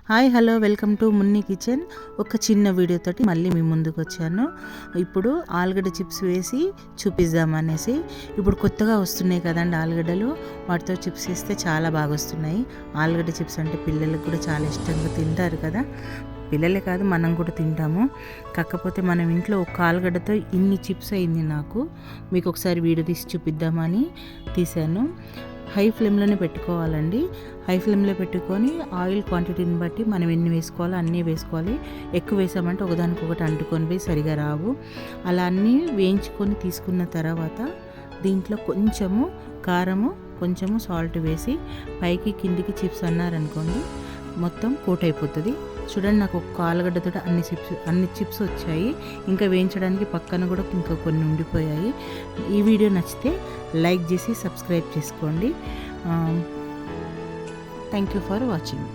Hi hello welcome to Munni kitchen. ఒక చిన్న వీడియోతోటి మళ్ళీ మీ ముందుకు వచ్చాను. ఇప్పుడు ఆలుగడ్డ చిప్స్ వేసి చూపిద్దామనేసి. ఇప్పుడు కొత్తగా వస్తున్నాయి కదండి ఆలుగడ్డలు, వాటితో చిప్స్ వేస్తే చాలా బాగా వస్తున్నాయి. ఆలుగడ్డ చిప్స్ అంటే పిల్లలకు కూడా చాలా ఇష్టంగా తింటారు కదా. పిల్లలే కాదు, మనం కూడా తింటాము. కాకపోతే మనం ఇంట్లో ఒక ఆలుగడ్డతో ఇన్ని చిప్స్ అయింది నాకు. మీకు ఒకసారి వీడియో తీసి చూపిద్దామని తీశాను. హై ఫ్లేమ్లోనే పెట్టుకోవాలండి. హై ఫ్లేమ్లో పెట్టుకొని ఆయిల్ క్వాంటిటీని బట్టి మనం ఎన్ని వేసుకోవాలో అన్నీ వేసుకోవాలి. ఎక్కువ వేసామంటే ఒకదానికొకటి అంటుకొని పోయి సరిగా రావు. అలా అన్నీ వేయించుకొని తీసుకున్న తర్వాత దీంట్లో కొంచెము కారము, కొంచెము సాల్ట్ వేసి పైకి కిందికి చిప్స్ అన్నారనుకోండి, మొత్తం కోట్ అయిపోతుంది. చూడండి, నాకు ఒక ఆలుగడ్డతో అన్ని చిప్స్ వచ్చాయి. ఇంకా వేయించడానికి పక్కన కూడా ఇంకా కొన్ని ఉండిపోయాయి. ఈ వీడియో నచ్చితే లైక్ చేసి సబ్స్క్రైబ్ చేసుకోండి. Thank you for watching.